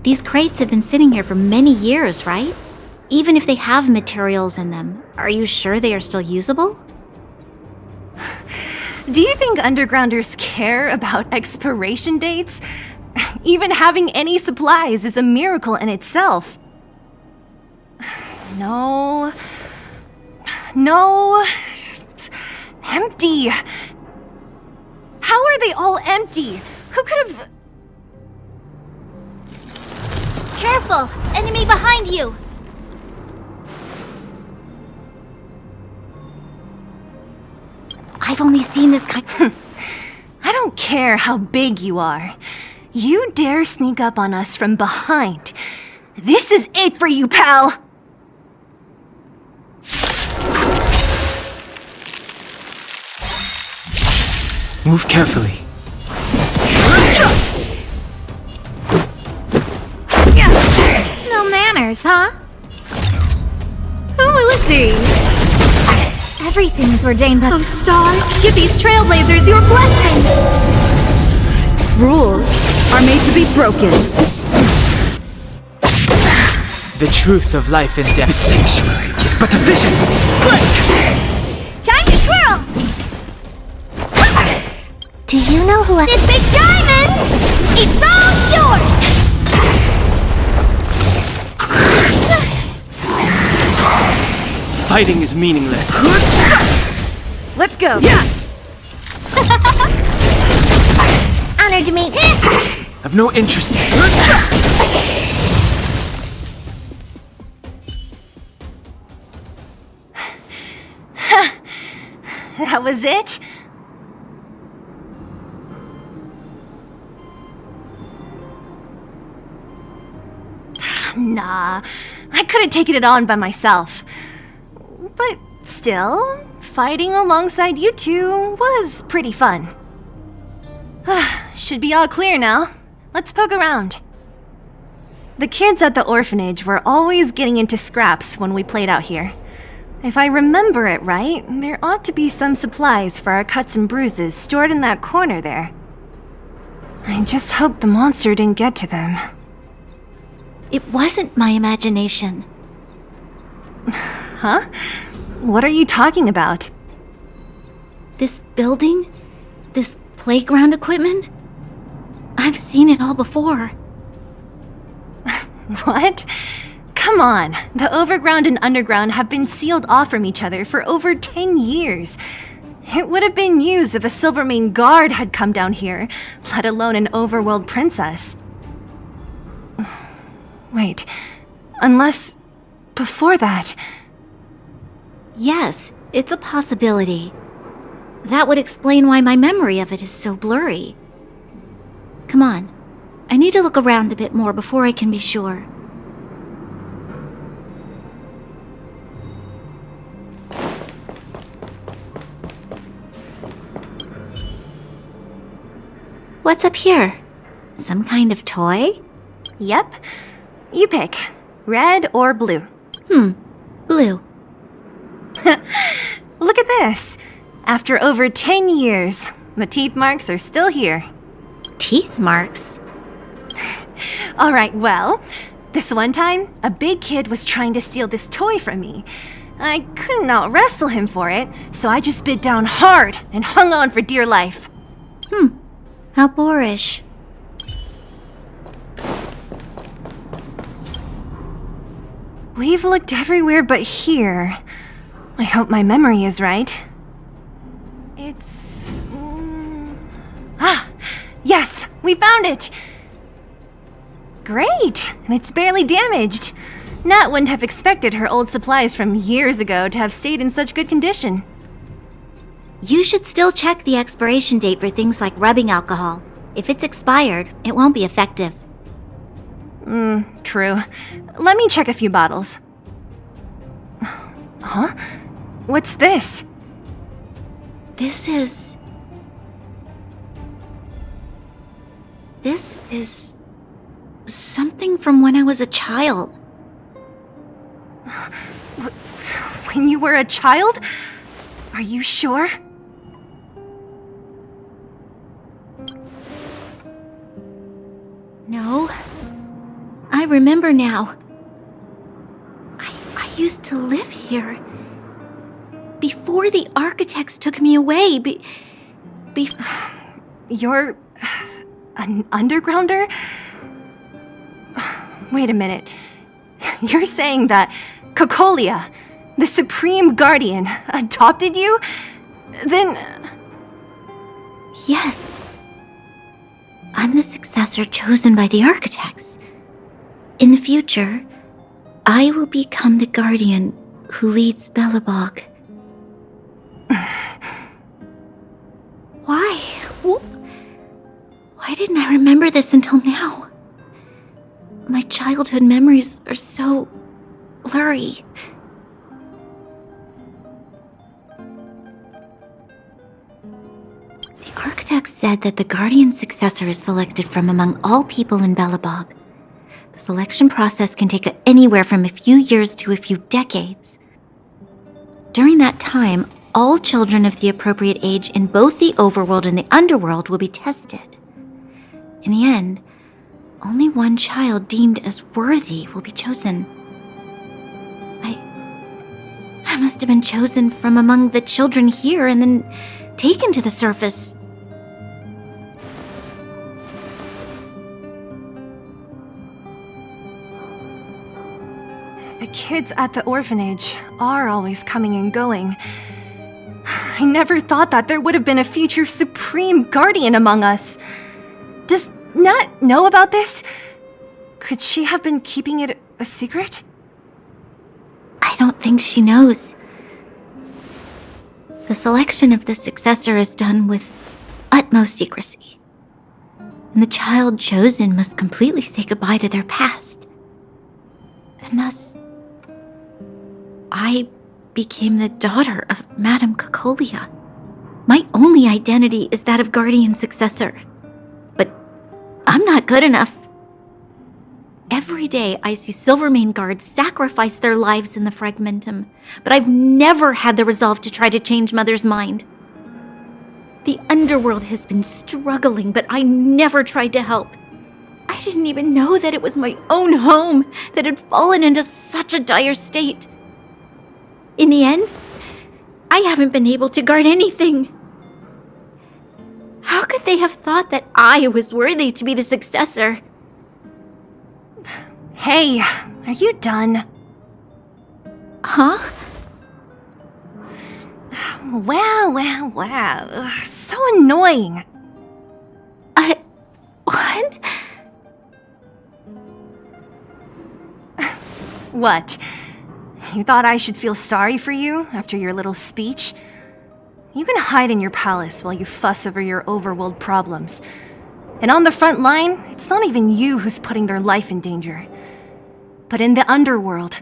These crates have been sitting here for many years, right? Even if they have materials in them, are you sure they are still usable? Do you think undergrounders care about expiration dates? Even having any supplies is a miracle in itself. No. No. Empty. How are they all empty? Who could have... Careful! Enemy behind you! I've only seen this kind... I don't care how big you are. You dare sneak up on us from behind. This is it for you, pal! Move carefully. No manners, huh? Who will it be? Everything is ordained by those stars. Give these trailblazers your blessing. Rules are made to be broken. The truth of life and death. The sanctuary is but a vision. Break! Time to twirl! Do you know who did Big Diamond? It's all yours! Fighting is meaningless. Let's go. Yeah! Honored to meet. I've no interest. That was it? Nah, I could have taken it on by myself. But still, fighting alongside you two was pretty fun. Should be all clear now. Let's poke around. The kids at the orphanage were always getting into scraps when we played out here. If I remember it right, there ought to be some supplies for our cuts and bruises stored in that corner there. I just hope the monster didn't get to them. It wasn't my imagination. Huh? What are you talking about? This building? This playground equipment? I've seen it all before. What? Come on, the overground and underground have been sealed off from each other for over 10 years. It would have been news if a Silvermane guard had come down here, let alone an overworld princess. Wait, unless before that... Yes, it's a possibility. That would explain why my memory of it is so blurry. Come on, I need to look around a bit more before I can be sure. What's up here? Some kind of toy? Yep. You pick. Red or blue. Blue. Look at this. After over 10 years, the teeth marks are still here. Teeth marks? Alright, well, this one time, a big kid was trying to steal this toy from me. I couldn't out-wrestle him for it, so I just bit down hard and hung on for dear life. How boorish. We've looked everywhere but here. I hope my memory is right. It's... yes! We found it! Great! And it's barely damaged. Nat wouldn't have expected her old supplies from years ago to have stayed in such good condition. You should still check the expiration date for things like rubbing alcohol. If it's expired, it won't be effective. True. Let me check a few bottles. Huh? What's this? This is something from when I was a child. When you were a child? Are you sure? No. I remember now. I used to live here. Before the architects took me away. You're an undergrounder? Wait a minute. You're saying that Cocolia, the Supreme Guardian, adopted you? Then... Yes. I'm the successor chosen by the architects. In the future, I will become the guardian who leads Belobog. Why? Why didn't I remember this until now? My childhood memories are so blurry. The architects said that the guardian successor is selected from among all people in Belobog. The selection process can take anywhere from a few years to a few decades. During that time, all children of the appropriate age in both the overworld and the underworld will be tested. In the end, only one child deemed as worthy will be chosen. I must have been chosen from among the children here and then taken to the surface. The kids at the orphanage are always coming and going. I never thought that there would have been a future Supreme Guardian among us. Does Nat know about this? Could she have been keeping it a secret? I don't think she knows. The selection of the successor is done with utmost secrecy. And the child chosen must completely say goodbye to their past. And thus, I became the daughter of Madame Cocolia. My only identity is that of guardian successor. But I'm not good enough. Every day I see Silvermane guards sacrifice their lives in the Fragmentum, but I've never had the resolve to try to change Mother's mind. The underworld has been struggling, but I never tried to help. I didn't even know that it was my own home that had fallen into such a dire state. In the end, I haven't been able to guard anything. How could they have thought that I was worthy to be the successor? Hey, are you done? Huh? Wow. Ugh, so annoying. What? What? You thought I should feel sorry for you after your little speech? You can hide in your palace while you fuss over your overworld problems. And on the front line, it's not even you who's putting their life in danger. But in the underworld,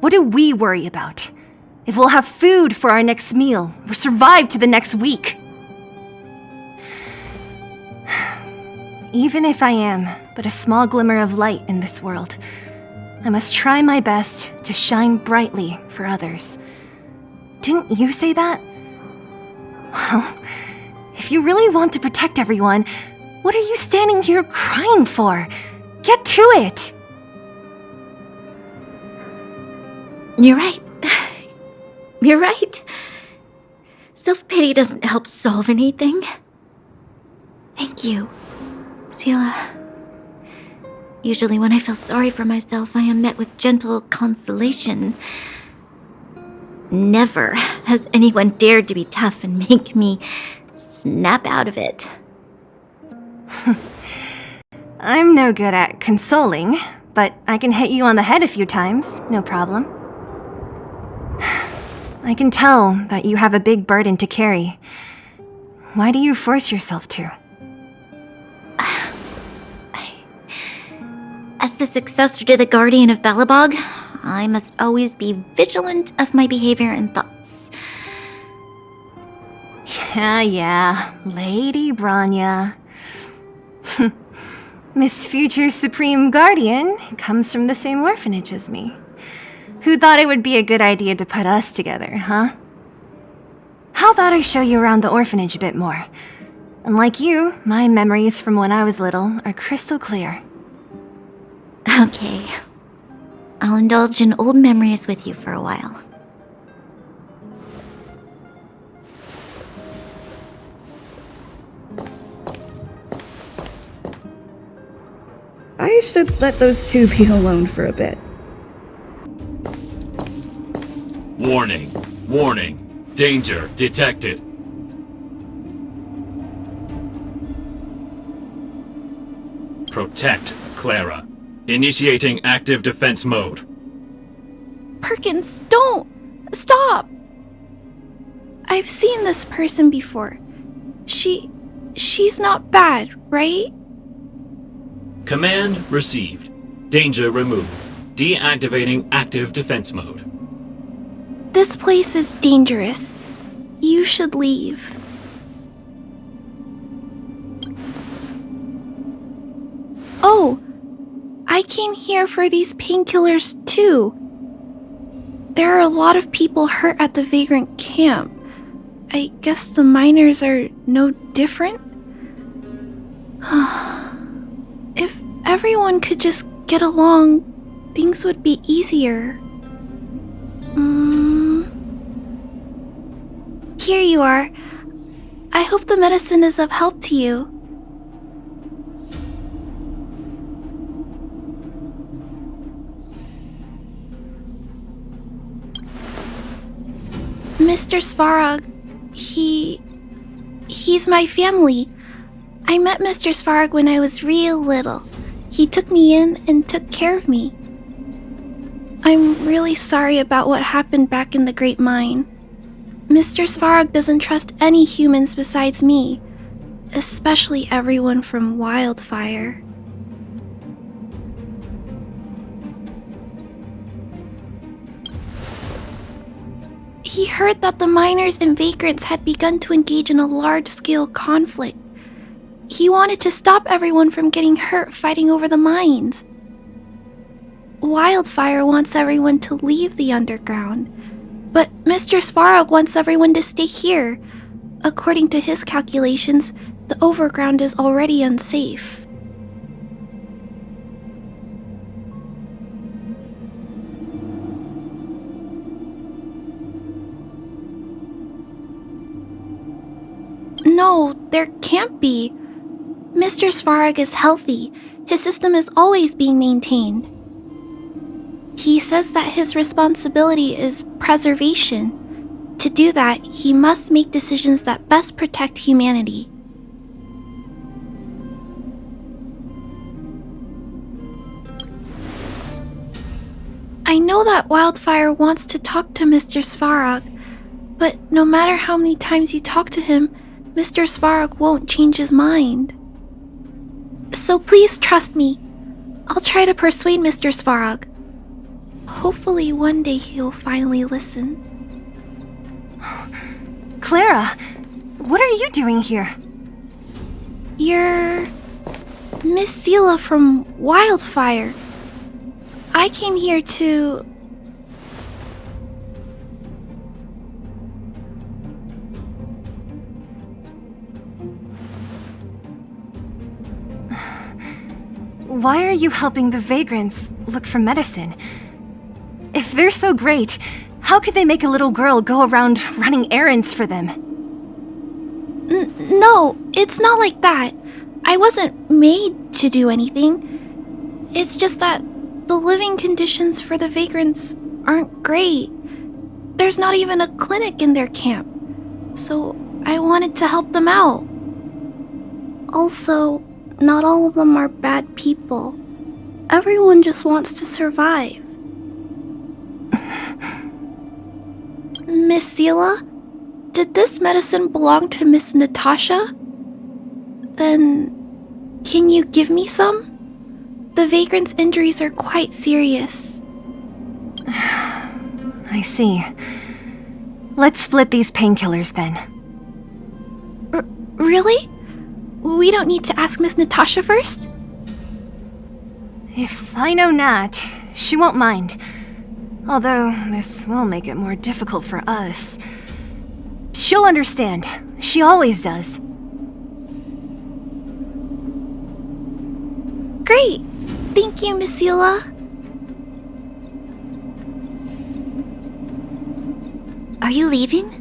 what do we worry about? If we'll have food for our next meal, or survive to the next week. Even if I am but a small glimmer of light in this world, I must try my best to shine brightly for others. Didn't you say that? Well, if you really want to protect everyone, what are you standing here crying for? Get to it! You're right. You're right. Self-pity doesn't help solve anything. Thank you, Sela. Usually when I feel sorry for myself, I am met with gentle consolation. Never has anyone dared to be tough and make me snap out of it. I'm no good at consoling, but I can hit you on the head a few times, no problem. I can tell that you have a big burden to carry. Why do you force yourself to? As the successor to the Guardian of Belobog, I must always be vigilant of my behavior and thoughts. Yeah, Lady Branya. Miss Future Supreme Guardian comes from the same orphanage as me. Who thought it would be a good idea to put us together, huh? How about I show you around the orphanage a bit more? Unlike you, my memories from when I was little are crystal clear. Okay. I'll indulge in old memories with you for a while. I should let those two be alone for a bit. Warning. Warning. Danger detected. Protect Clara. Initiating active defense mode. Perkins, don't! Stop! I've seen this person before. She's not bad, right? Command received. Danger removed. Deactivating active defense mode. This place is dangerous. You should leave. Oh! I came here for these painkillers too. There are a lot of people hurt at the vagrant camp. I guess the miners are no different? If everyone could just get along, things would be easier. Here you are. I hope the medicine is of help to you. Mr. SVAROG, he's my family. I met Mr. SVAROG when I was real little. He took me in and took care of me. I'm really sorry about what happened back in the Great Mine. Mr. SVAROG doesn't trust any humans besides me, especially everyone from Wildfire. He heard that the miners and vagrants had begun to engage in a large-scale conflict. He wanted to stop everyone from getting hurt fighting over the mines. Wildfire wants everyone to leave the underground, but Mr. SVAROG wants everyone to stay here. According to his calculations, the overground is already unsafe. No, there can't be. Mr. SVAROG is healthy. His system is always being maintained. He says that his responsibility is preservation. To do that, he must make decisions that best protect humanity. I know that Wildfire wants to talk to Mr. SVAROG, but no matter how many times you talk to him, Mr. SVAROG won't change his mind. So please trust me. I'll try to persuade Mr. SVAROG. Hopefully one day he'll finally listen. Clara, what are you doing here? You're Miss Seela from Wildfire. I came here to... Why are you helping the vagrants look for medicine? If they're so great, how could they make a little girl go around running errands for them? No, it's not like that. I wasn't made to do anything. It's just that the living conditions for the vagrants aren't great. There's not even a clinic in their camp, so I wanted to help them out. Also, not all of them are bad people. Everyone just wants to survive. Miss Seela, did this medicine belong to Miss Natasha? Then, can you give me some? The vagrant's injuries are quite serious. I see. Let's split these painkillers then. Really? We don't need to ask Miss Natasha first? If I know Nat, she won't mind. Although, this will make it more difficult for us. She'll understand. She always does. Great! Thank you, Miss Eula. Are you leaving?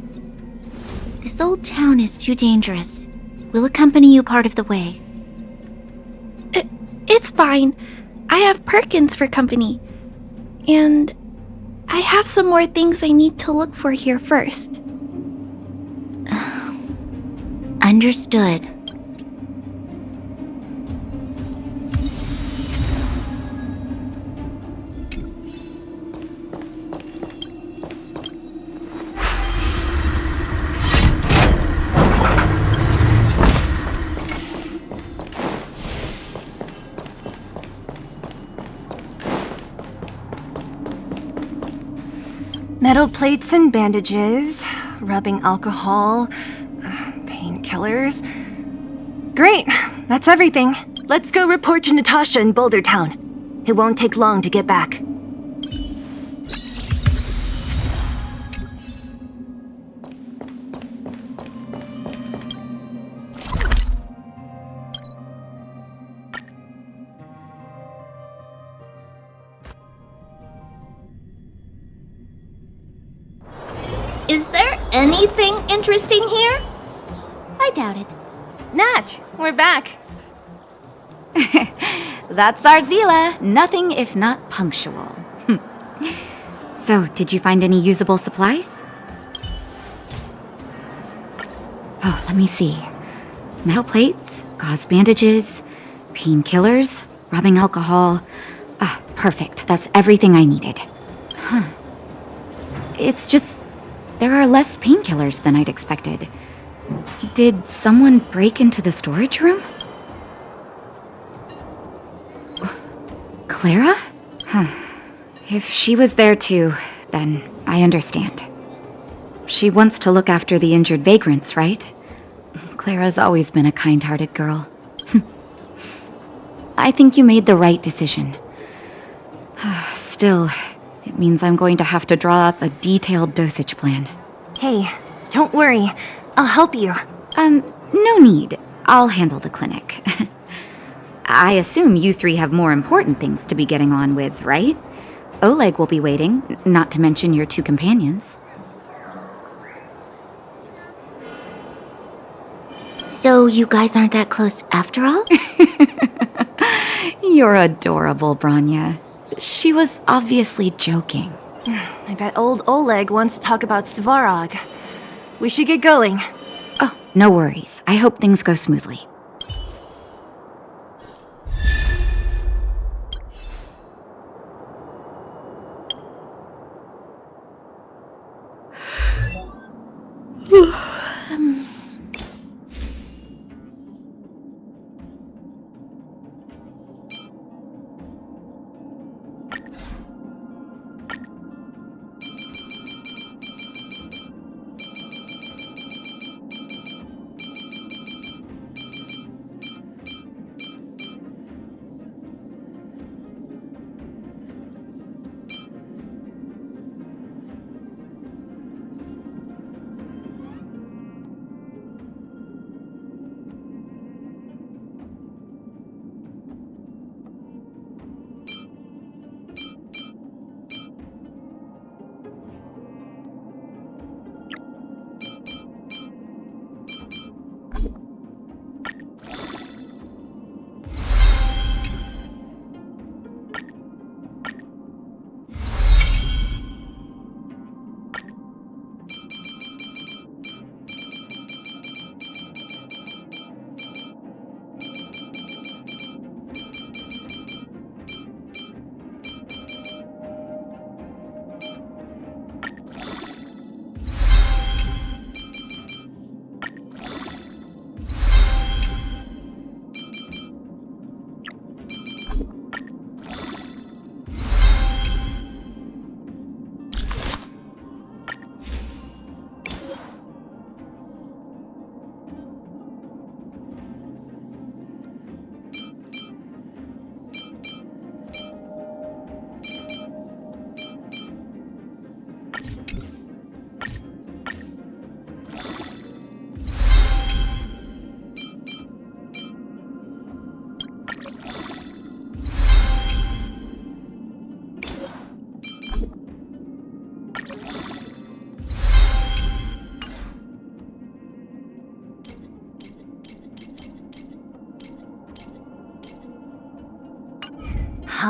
This old town is too dangerous. We'll accompany you part of the way. It's fine. I have Perkins for company. And I have some more things I need to look for here first. Understood. Metal plates and bandages, rubbing alcohol, painkillers. Great, that's everything. Let's go report to Natasha in Boulder Town. It won't take long to get back. Is there anything interesting here? I doubt it. Nat, we're back. That's our Zila. Nothing if not punctual. So, did you find any usable supplies? Oh, let me see. Metal plates, gauze bandages, painkillers, rubbing alcohol. Ah, perfect. That's everything I needed. Huh. It's just, there are less painkillers than I'd expected. Did someone break into the storage room? Clara? Huh. If she was there too, then I understand. She wants to look after the injured vagrants, right? Clara's always been a kind-hearted girl. I think you made the right decision. Still, it means I'm going to have to draw up a detailed dosage plan. Hey, don't worry. I'll help you. No need. I'll handle the clinic. I assume you three have more important things to be getting on with, right? Oleg will be waiting, not to mention your two companions. So you guys aren't that close after all? You're adorable, Branya. She was obviously joking. I bet old Oleg wants to talk about SVAROG. We should get going. Oh, no worries. I hope things go smoothly.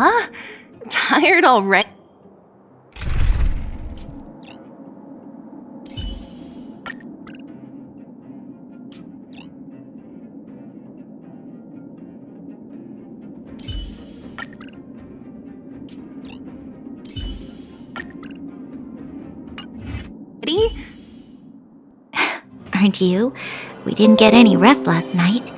Huh? Tired already? Aren't you? We didn't get any rest last night.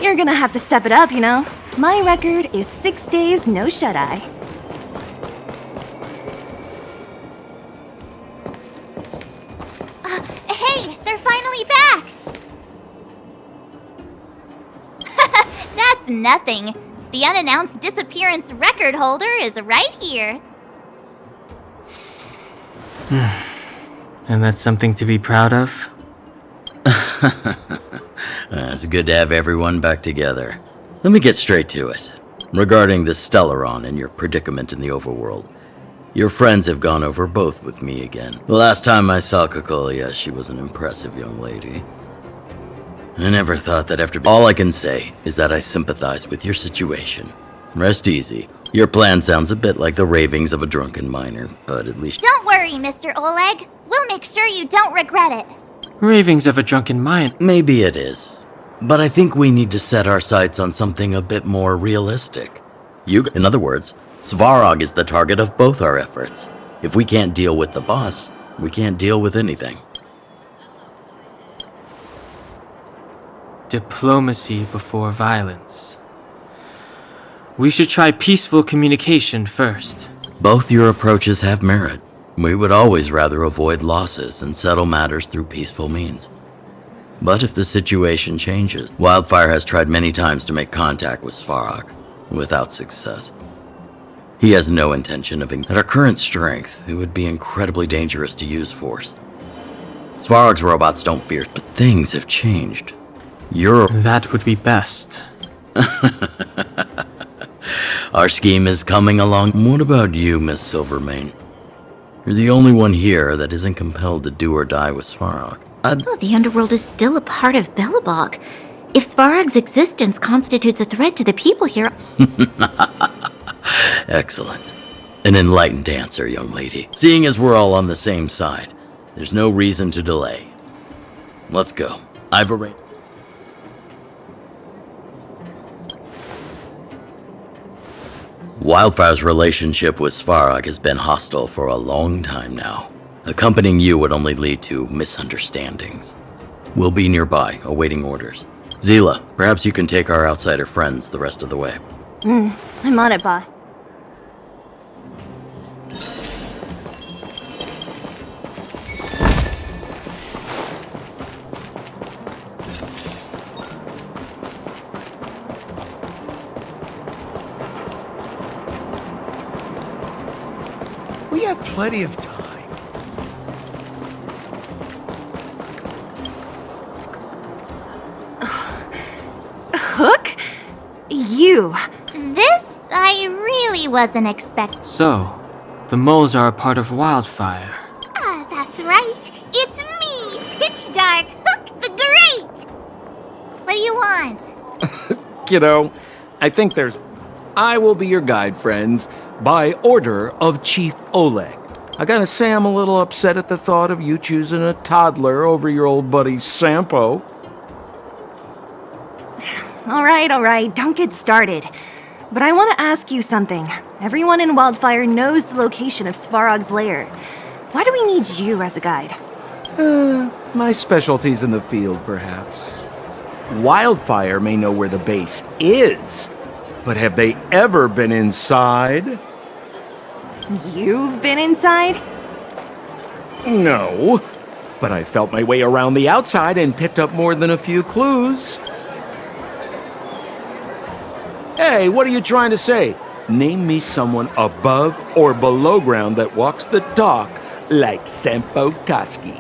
You're gonna have to step it up, you know? My record is 6 days, no shut-eye. Hey, they're finally back! That's nothing. The unannounced disappearance record holder is right here. And that's something to be proud of? It's good to have everyone back together. Let me get straight to it. Regarding the Stellaron and your predicament in the overworld, your friends have gone over both with me again. The last time I saw Cocolia, she was an impressive young lady. I never thought that after... All I can say is that I sympathize with your situation. Rest easy. Your plan sounds a bit like the ravings of a drunken miner, but at least... Don't worry, Mr. Oleg. We'll make sure you don't regret it. Ravings of a drunken mind. Maybe it is. But I think we need to set our sights on something a bit more realistic. In other words, SVAROG is the target of both our efforts. If we can't deal with the boss, we can't deal with anything. Diplomacy before violence. We should try peaceful communication first. Both your approaches have merit. We would always rather avoid losses and settle matters through peaceful means. But if the situation changes, Wildfire has tried many times to make contact with SVAROG, without success. He has no intention of... At our current strength, it would be incredibly dangerous to use force. SVAROG's robots don't fear, but things have changed. That would be best. Our scheme is coming along. What about you, Miss Silvermane? You're the only one here that isn't compelled to do or die with SVAROG. Oh, the underworld is still a part of Belobog. If SVAROG's existence constitutes a threat to the people here... Excellent. An enlightened answer, young lady. Seeing as we're all on the same side, there's no reason to delay. Let's go. I've arranged... Wildfire's relationship with SVAROG has been hostile for a long time now. Accompanying you would only lead to misunderstandings. We'll be nearby, awaiting orders. Zila, perhaps you can take our outsider friends the rest of the way. I'm on it, boss. We have plenty of time. Hook? You. This I really wasn't expecting. So, the moles are a part of Wildfire. Ah, that's right. It's me, Pitch Dark Hook the Great. What do you want? Kiddo, I think there's... I will be your guide, friends, by order of Chief Oleg. I gotta say I'm a little upset at the thought of you choosing a toddler over your old buddy Sampo. All right, don't get started. But I want to ask you something. Everyone in Wildfire knows the location of SVAROG's lair. Why do we need you as a guide? My specialty's in the field, perhaps. Wildfire may know where the base is, but have they ever been inside? You've been inside? No, but I felt my way around the outside and picked up more than a few clues. Hey, what are you trying to say? Name me someone above or below ground that walks the dock like Sampo Koski.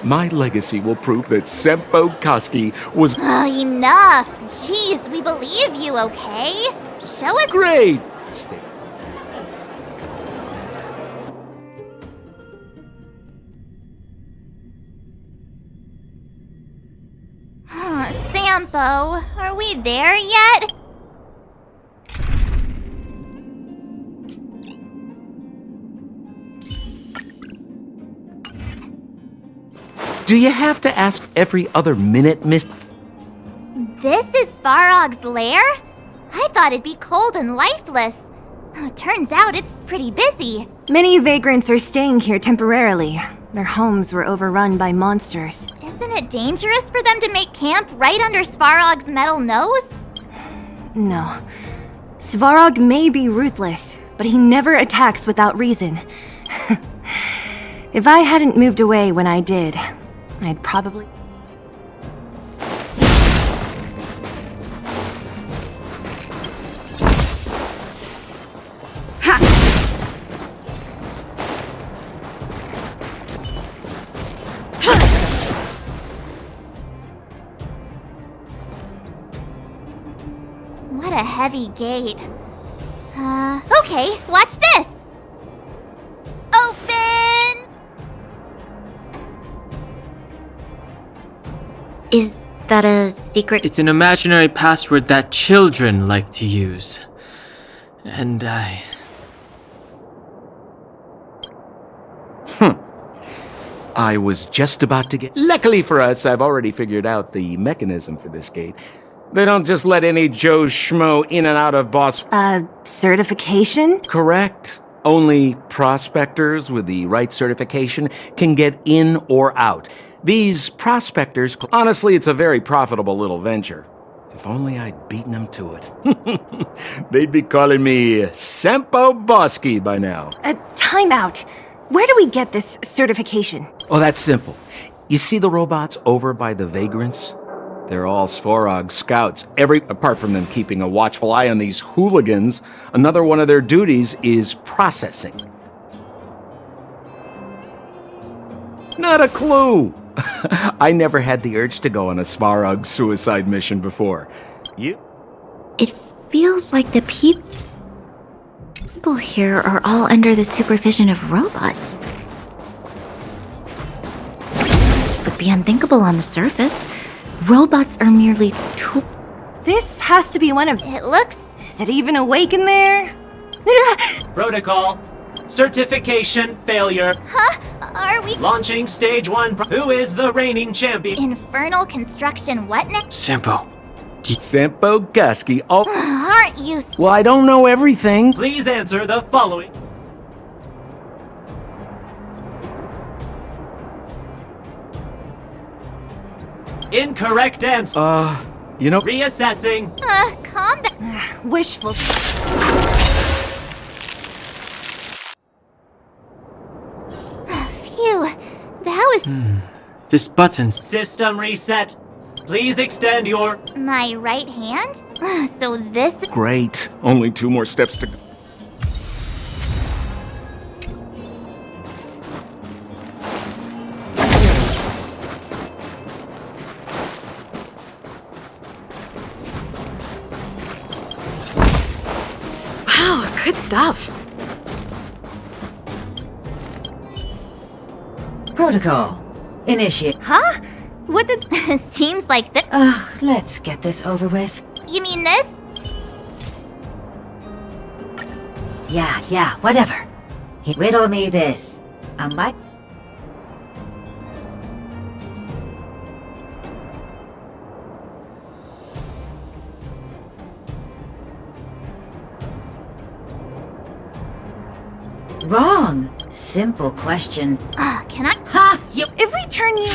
My legacy will prove that Sempo Koski was Oh, enough. Jeez, we believe you, okay? Show us. great. Stay. Sampo, are we there yet? Do you have to ask every other minute, Miss? This is SVAROG's lair? I thought it'd be cold and lifeless. Turns out it's pretty busy. Many vagrants are staying here temporarily. Their homes were overrun by monsters. Isn't it dangerous for them to make camp right under SVAROG's metal nose? No. SVAROG may be ruthless, but he never attacks without reason. If I hadn't moved away when I did, I'd probably... What a heavy gate. Okay, watch this! Open! Is that a secret? It's an imaginary password that children like to use. And I was just about to get... Luckily for us, I've already figured out the mechanism for this gate. They don't just let any Joe Schmo in and out of boss... certification? Correct. Only prospectors with the right certification can get in or out. These prospectors... Honestly, it's a very profitable little venture. If only I'd beaten them to it. They'd be calling me Sempo Bosky by now. Time out. Where do we get this certification? Oh, that's simple. You see the robots over by the vagrants? They're all SVAROG scouts. Apart from them keeping a watchful eye on these hooligans, another one of their duties is processing. Not a clue. I never had the urge to go on a SVAROG suicide mission before. You? It feels like the people here are all under the supervision of robots. This would be unthinkable on the surface. Robots are merely tools. This has to be one of... It looks... Is it even awake in there? Protocol. Certification failure. Huh? Are we... Launching stage 1. Who is the reigning champion? Infernal construction what next? Sempo. Sempo Koski. Oh, Aren't you... well, I don't know everything. Please answer the following. Incorrect answer. You know... Reassessing. Calm down. Wishful... Phew. That was... This button's... System reset. Please extend your... My right hand? So this... Great. Only 2 more steps to go. Wow, good stuff. Protocol. Initiate. Huh? What the... Seems like the... Ugh, let's get this over with. You mean this? Yeah, whatever. Riddle me this. A mic... Wrong. Simple question. Can I... Ha! You... If we turn you...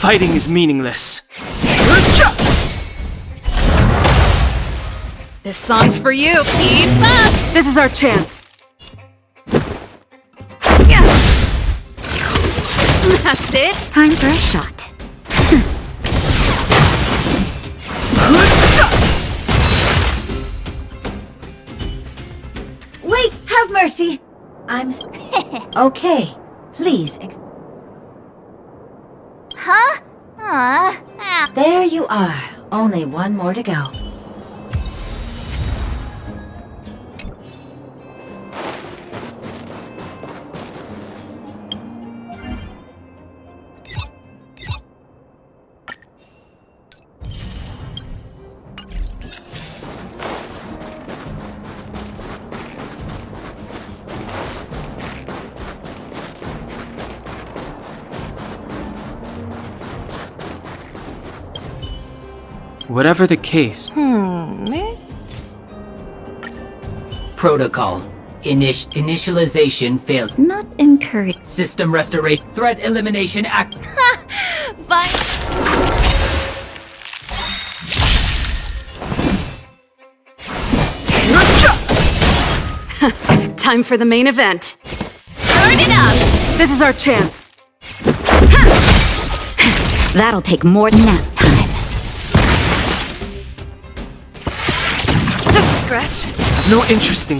Fighting is meaningless. This song's for you. Keep up. This is our chance. Yeah. That's it. Time for a shot. Wait, have mercy. Okay, please. Huh? There you are. Only one more to go. Whatever the case, Protocol. Initialization failed. Not encouraged. System restoration. Threat elimination act. Fine. Time for the main event. Turn it up! This is our chance. That'll take more than nap time. Just a scratch. no interest in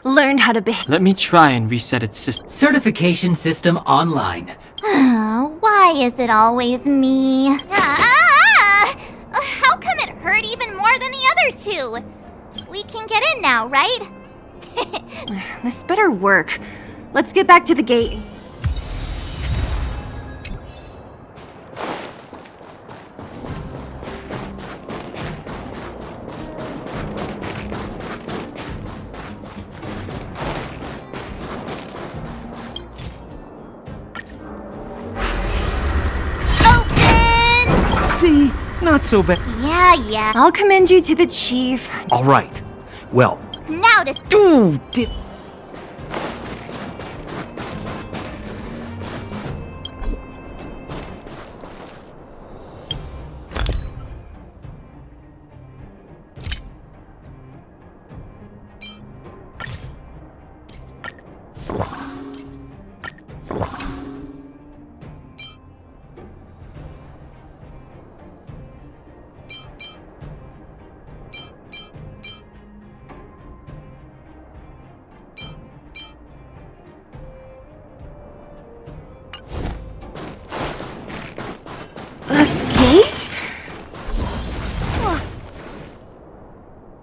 Learned how to behave. Let me try and reset its system. Certification system online. Why is it always me? How come it hurt even more than the other two? We can get in now, right? This better work. Let's get back to the gate. See? Not so bad. Yeah. I'll commend you to the chief. All right. Well. Now to...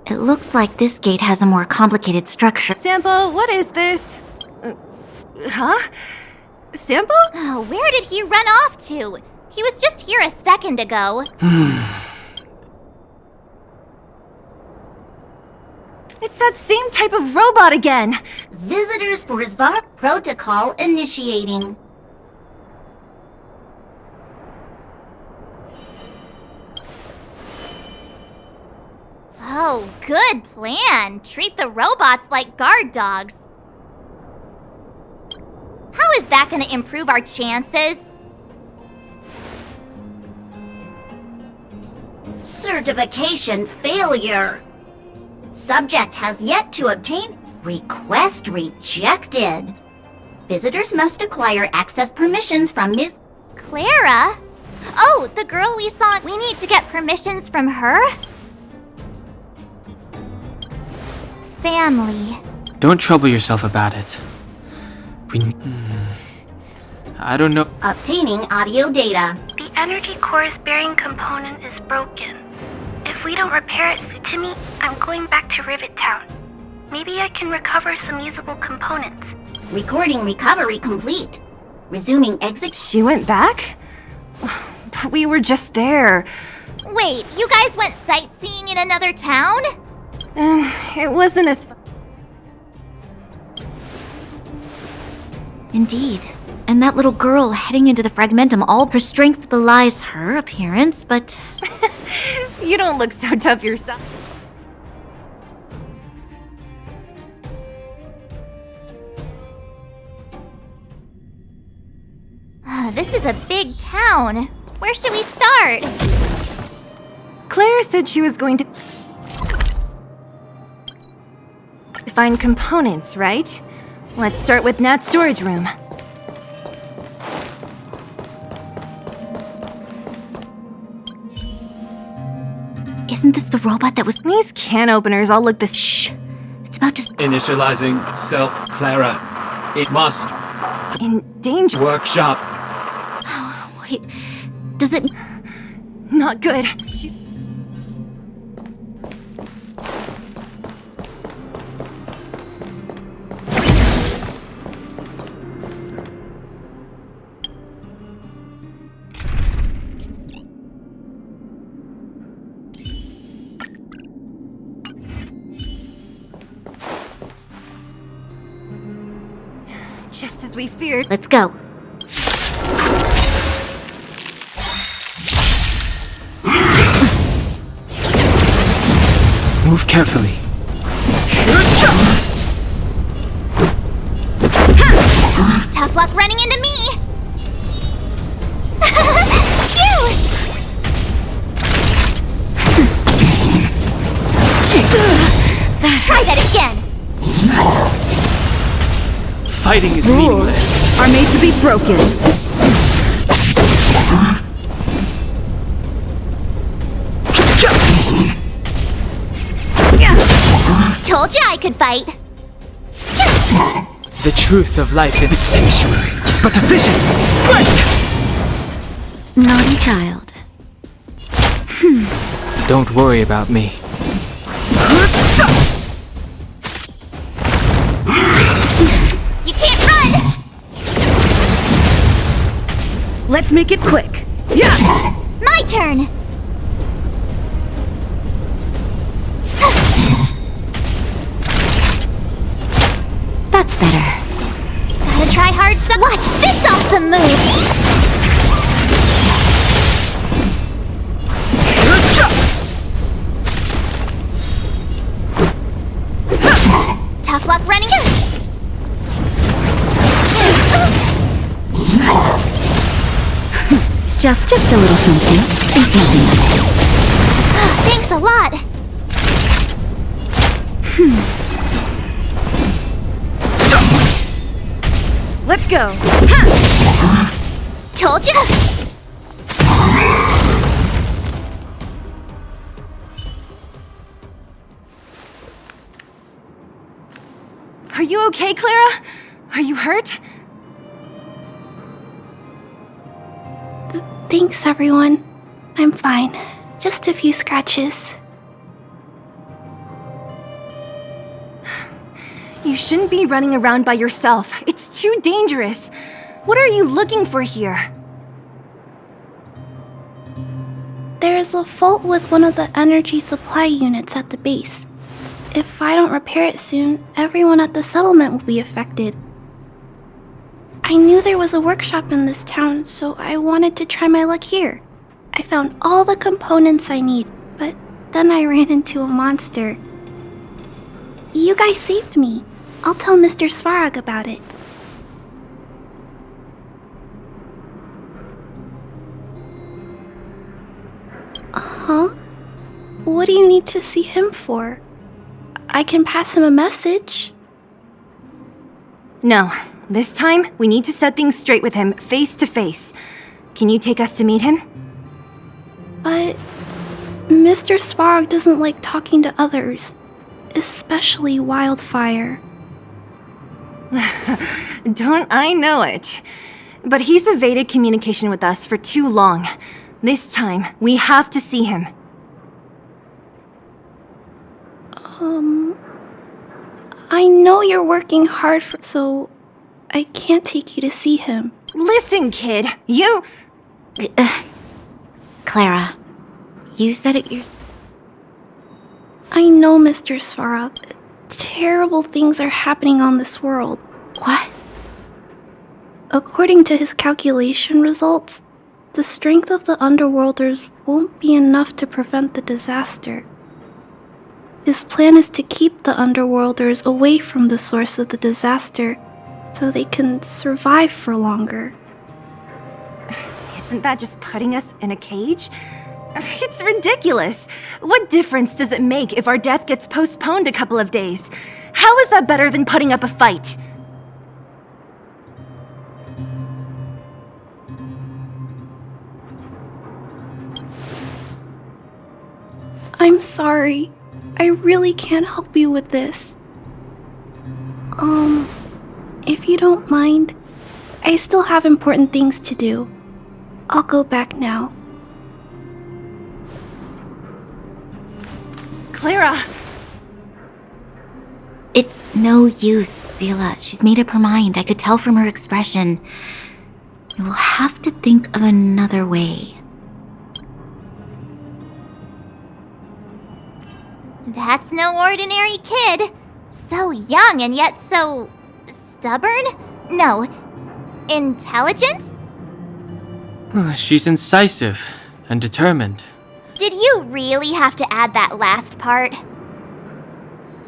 It looks like this gate has a more complicated structure. Sampo, what is this? Huh? Sampo? Oh, where did he run off to? He was just here a second ago. It's that same type of robot again. Visitors for SVAROG protocol initiating. Oh, good plan. Treat the robots like guard dogs. How is that going to improve our chances? Certification failure. Subject has yet to obtain request rejected. Visitors must acquire access permissions from Ms. Clara? Oh, the girl we saw. We need to get permissions from her? Family. Don't trouble yourself about it. I don't know. Obtaining audio data. The energy core's bearing component is broken. If we don't repair it, Timmy, I'm going back to Rivet Town. Maybe I can recover some usable components. Recording recovery complete. Resuming exit. She went back? But we were just there. Wait, you guys went sightseeing in another town? It wasn't as fun. Indeed. And that little girl heading into the Fragmentum, all her strength belies her appearance, but... You don't look so tough yourself. This is a big town. Where should we start? Claire said she was going to find components, right? Let's start with Nat's storage room. Isn't this the robot that was— These can openers all look this— Shh! It's about to— Initializing self, Clara. It must. in danger. Workshop. Wait, does it— Not good. Just as we feared. Let's go. Move carefully. Tough luck running into me! Phew! Try that again! Fighting is meaningless. Are made to be broken. Told you I could fight! The truth of life in the sanctuary is but a vision. Break! Naughty child. Don't worry about me. You can't run! Let's make it quick. Yeah! My turn! That's better. Gotta try hard some— Watch this awesome move! Tough luck running. Just a little something. Think nothing of it. Thanks a lot. Let's go. Told you. Are you okay, Clara? Are you hurt? Thanks, everyone. I'm fine. Just a few scratches. You shouldn't be running around by yourself. It's too dangerous. What are you looking for here? There's a fault with one of the energy supply units at the base. If I don't repair it soon, everyone at the settlement will be affected. I knew there was a workshop in this town, so I wanted to try my luck here. I found all the components I need, but then I ran into a monster. You guys saved me. I'll tell Mr. SVAROG about it. Huh? What do you need to see him for? I can pass him a message. No. This time, we need to set things straight with him, face to face. Can you take us to meet him? But Mr. SVAROG doesn't like talking to others, especially Wildfire. Don't I know it? But he's evaded communication with us for too long. This time, we have to see him. I know you're working hard so I can't take you to see him. Listen, kid, you... Clara, you said it yourself. I know, Mr. SVAROG. Terrible things are happening on this world. What? According to his calculation results, the strength of the Underworlders won't be enough to prevent the disaster. His plan is to keep the Underworlders away from the source of the disaster so they can survive for longer. Isn't that just putting us in a cage? It's ridiculous. What difference does it make if our death gets postponed a couple of days? How is that better than putting up a fight? I'm sorry. I really can't help you with this. If you don't mind, I still have important things to do. I'll go back now. Clara! It's no use, Zila. She's made up her mind. I could tell from her expression. You will have to think of another way. That's no ordinary kid. So young and yet so stubborn? No, intelligent? She's incisive and determined. Did you really have to add that last part?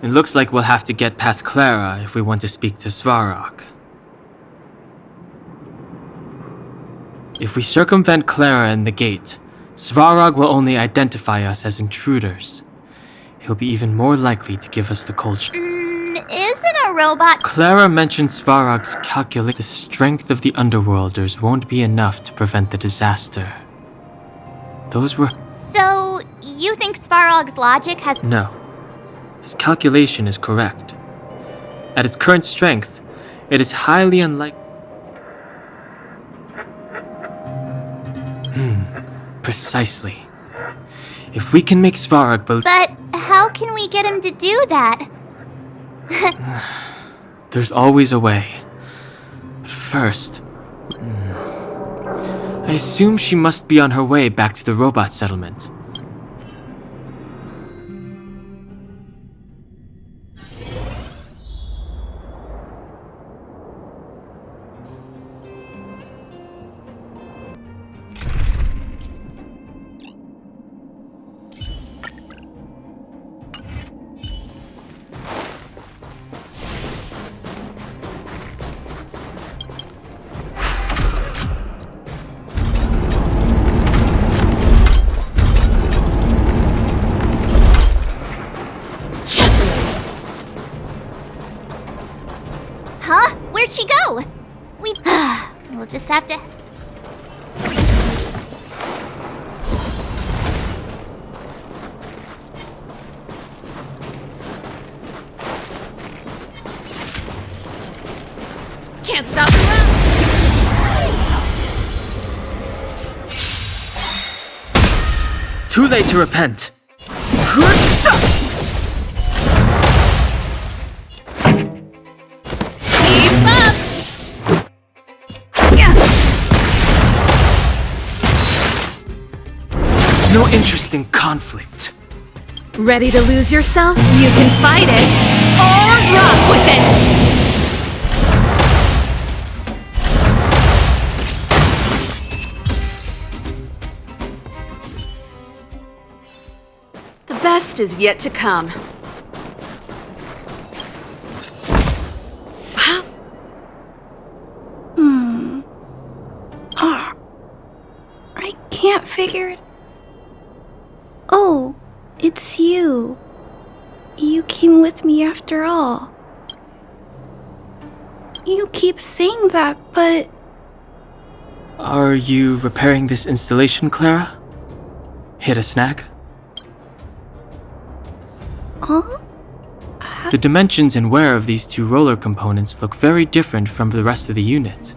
It looks like we'll have to get past Clara if we want to speak to SVAROG. If we circumvent Clara and the gate, SVAROG will only identify us as intruders. He'll be even more likely to give us the culture. Isn't a robot... Clara mentioned SVAROG's calculate the strength of the underworlders won't be enough to prevent the disaster. Those were... So, you think SVAROG's logic has... No. His calculation is correct. At its current strength, it is highly unlikely... Precisely. If we can make SVAROG believe... But how can we get him to do that? There's always a way. But first... I assume she must be on her way back to the robot settlement. Huh? Where'd she go? We'll just have to... Can't stop the run! Too late to repent. No interest in conflict. Ready to lose yourself? You can fight it, or rock with it! The best is yet to come. I can't figure it. Oh, it's you. You came with me after all. You keep saying that, but... Are you repairing this installation, Clara? Hit a snag? Huh? The dimensions and wear of these two roller components look very different from the rest of the unit.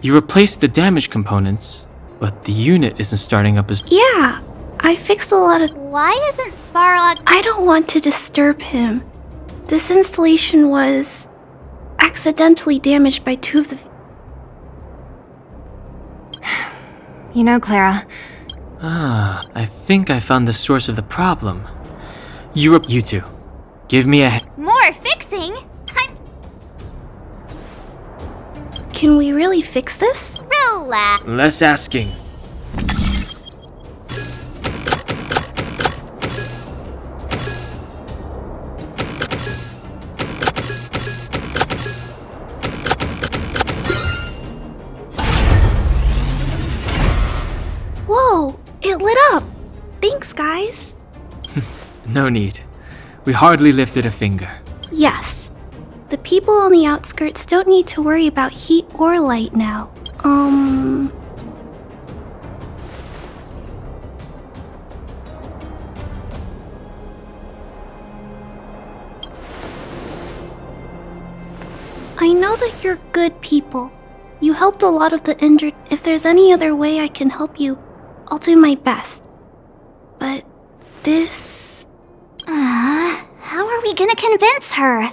You replaced the damaged components, but the unit isn't starting up as... Yeah, I fixed a lot of... Why isn't SVAROG... I don't want to disturb him. This installation was... accidentally damaged by two of the... You know, Clara... I think I found the source of the problem. You two. Give me a... More fixing? Can we really fix this? Relax. Less asking. Whoa, it lit up. Thanks, guys. No need. We hardly lifted a finger. Yes. The people on the outskirts don't need to worry about heat or light now. know that you're good people. You helped a lot of the injured. If there's any other way I can help you, I'll do my best. But this... How are we gonna convince her?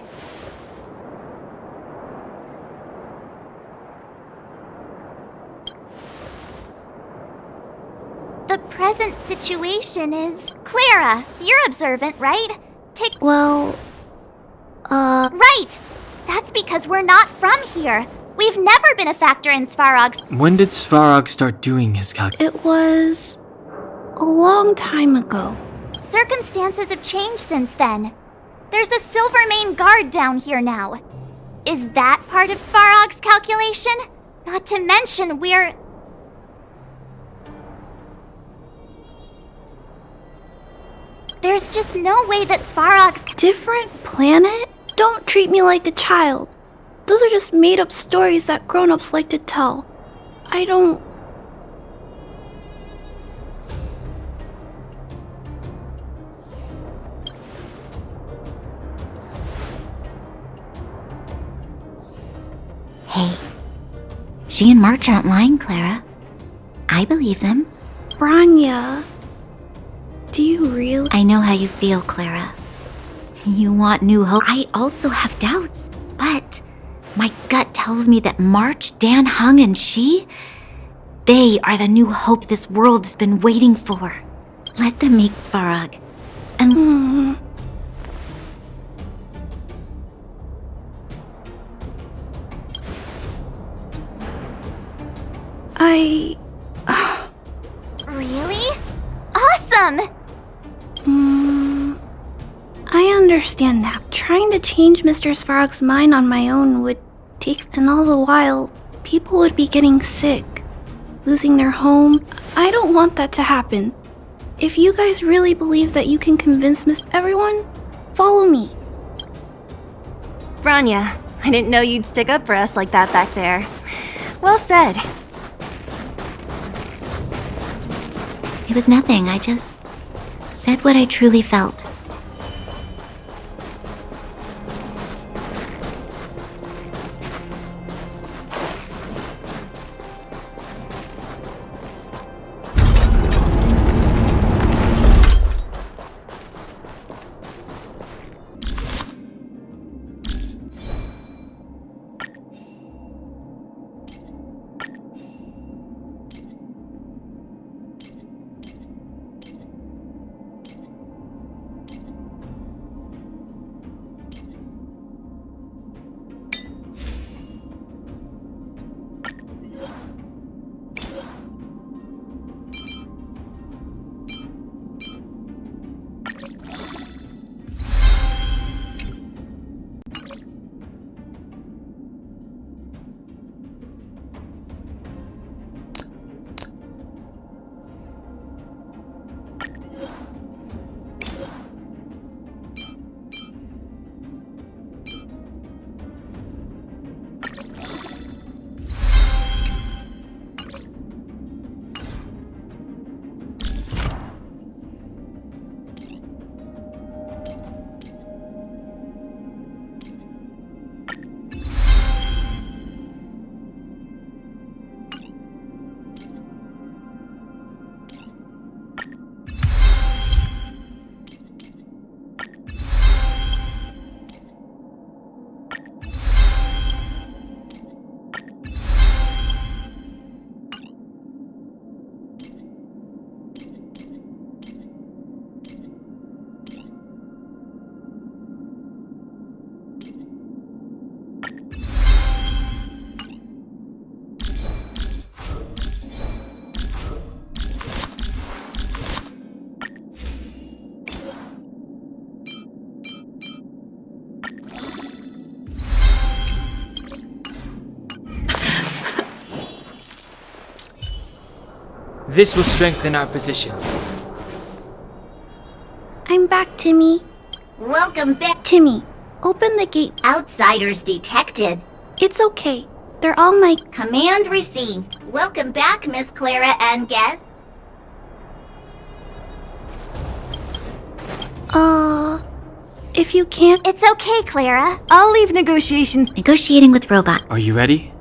The present situation is... Clara, you're observant, right? Right! That's because we're not from here. We've never been a factor in SVAROG's... When did SVAROG start doing his It was... a long time ago. Circumstances have changed since then. There's a Silvermane guard down here now. Is that part of SVAROG's calculation? Not to mention we're... There's just no way that SVAROG's... Different planet? Don't treat me like a child. Those are just made-up stories that grown-ups like to tell. I don't... Hey, she and March aren't lying, Clara. I believe them. Branya, do you really? I know how you feel, Clara. You want new hope. I also have doubts, but my gut tells me that March, Dan Hung, and she, they are the new hope this world has been waiting for. Let them make SVAROG. And... Really? Awesome! I understand now. Trying to change Mr. SVAROG's mind on my own would take... And all the while, people would be getting sick, losing their home. I don't want that to happen. If you guys really believe that you can convince everyone, follow me. Branya, I didn't know you'd stick up for us like that back there. Well said. It was nothing, I just said what I truly felt. This will strengthen our position. I'm back, Timmy. Welcome back. Timmy, open the gate. Outsiders detected. It's okay. They're all my... Command received. Welcome back, Miss Clara and guests. If you can't... It's okay, Clara. I'll leave negotiations. Negotiating with robot. Are you ready?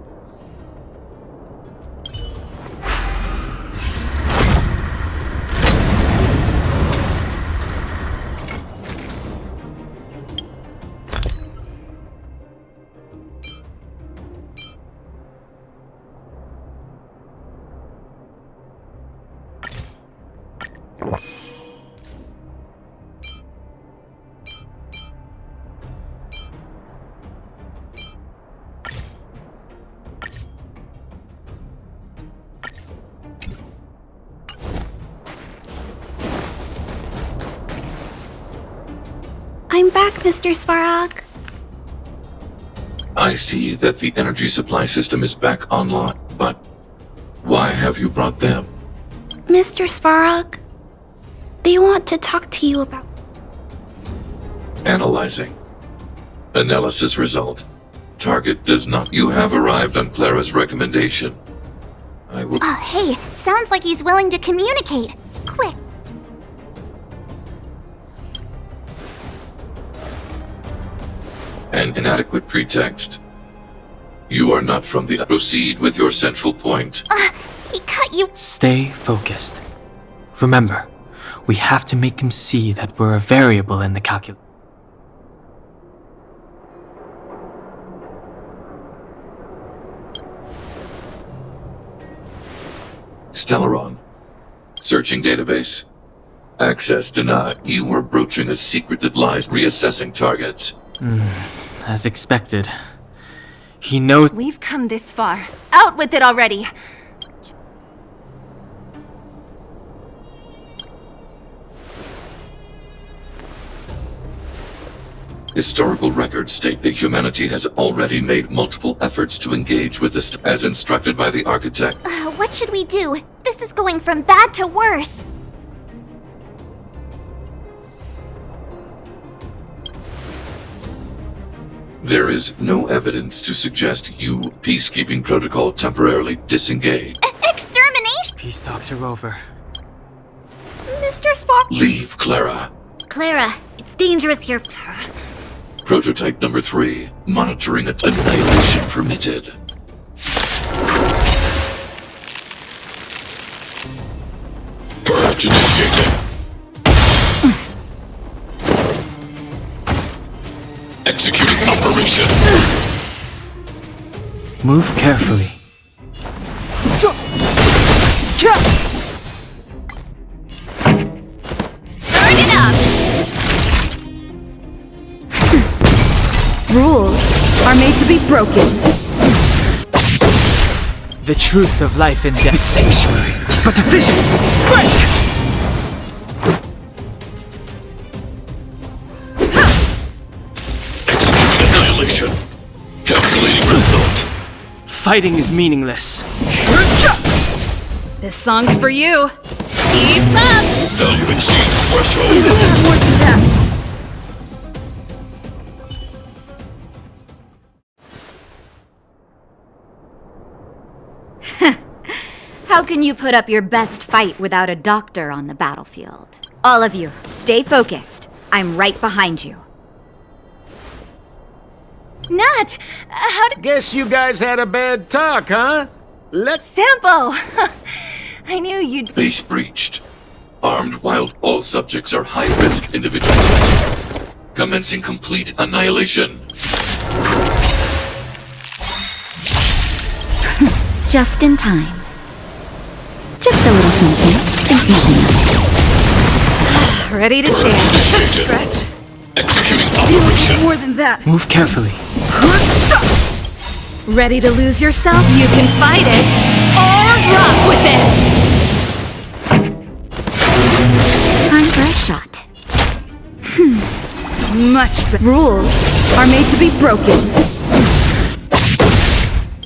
I'm back, Mr. SVAROG. I see that the energy supply system is back online, but why have you brought them? Mr. SVAROG, they want to talk to you about... Analyzing. Analysis result. Target does not... You have arrived on Clara's recommendation. I will... Oh, hey, sounds like he's willing to communicate. Quick. An inadequate pretext. You are not from the... Proceed with your central point. He cut you... Stay focused. Remember, we have to make him see that we're a variable in the calculus. Stellaron. Searching database. Access denied. You were broaching a secret that lies reassessing targets. As expected. He knows... We've come this far. Out with it already! Historical records state that humanity has already made multiple efforts to engage with this, as instructed by the architect. What should we do? This is going from bad to worse. There is no evidence to suggest you, peacekeeping protocol, temporarily disengage. Extermination? Peace talks are over. Mr. SVAROG... Leave, Clara. Clara, it's dangerous here. Prototype number 3. Monitoring annihilation permitted. Purge initiated. Executing operation. Move carefully. Turn it up! Rules are made to be broken. The truth of life and death. The sanctuary is but a vision. Break! Calculating result. Fighting is meaningless. This song's for you. Keep up! Value exceeds threshold. You don't have more than that. How can you put up your best fight without a doctor on the battlefield? All of you, stay focused. I'm right behind you. Nat! How did... Guess you guys had a bad talk, huh? Let's... Sampo! I knew you'd... Base breached. Armed while all subjects are high-risk individuals. Commencing complete annihilation. Just in time. Just a little something. Think nothing of it. Ready to jam. Scratch. Executing operation. More than that. Move carefully. Ready to lose yourself? You can fight it or rock with it. Time for a shot. Much better. Rules are made to be broken.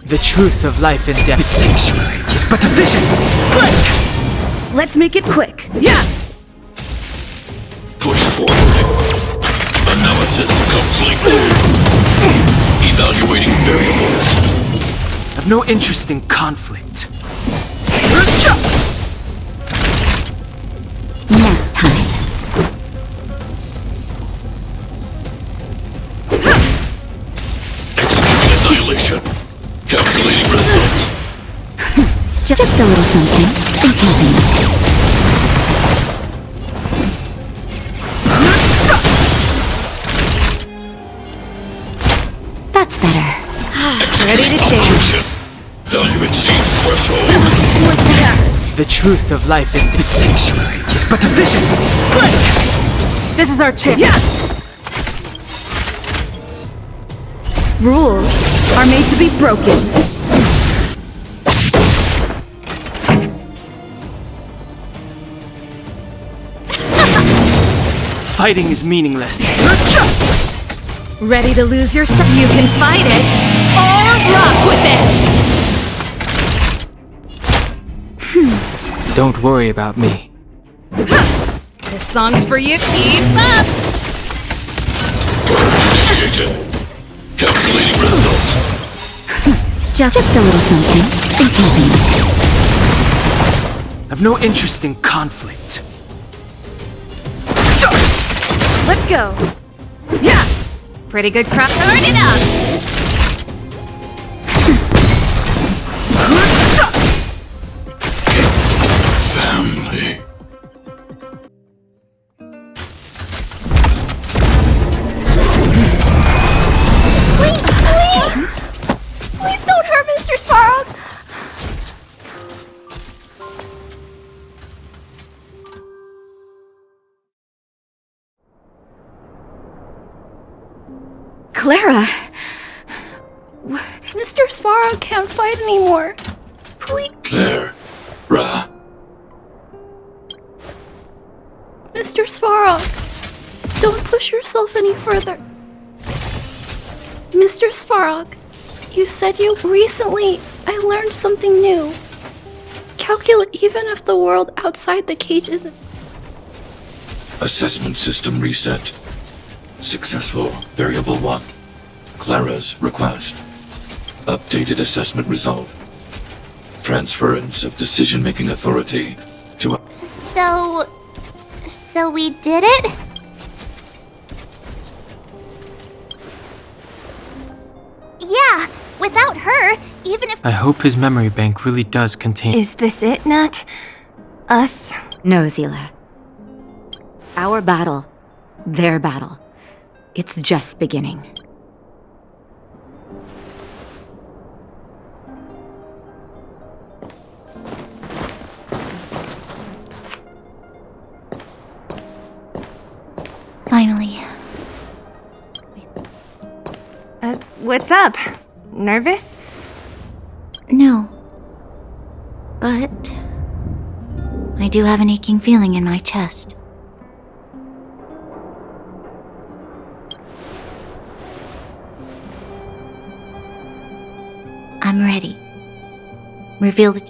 The truth of life and death. The sanctuary is but a vision. Break! Let's make it quick. Yeah. Push forward. Analysis complete. Evaluating variables. I've no interest in conflict. Nap time. Calculating result. Just a little something. Think nothing of it. That's better. Ready to change. Value exceeds threshold. What's that? The truth of life in the sanctuary is but a vision. Break! This is our chance. Yeah! Rules are made to be broken. Fighting is meaningless. Ready to lose yourself? You can fight it or rock with it! Don't worry about me. This song's for you. Keep up! Initiated. Calculating result. Just a little something. Think nothing of it. I've no interest in conflict. Let's go. Yeah! Pretty good crop. Turn it up! Family. Please don't hurt Mr. SVAROG! Clara! Mr. SVAROG can't fight anymore. Please. Clara. Mr. SVAROG, don't push yourself any further. Mr. SVAROG, you said recently I learned something new. Calculate even if the world outside the cage isn't. Assessment system reset. Successful. Variable 1. Clara's request. Updated assessment result. Transference of decision-making authority to a... So we did it? Yeah, without her, even if— I hope his memory bank really does contain— Is this it, Nat? Us? No, Zila. Our battle. Their battle. It's just beginning. Finally. What's up? Nervous? No. But I do have an aching feeling in my chest. I'm ready. Reveal the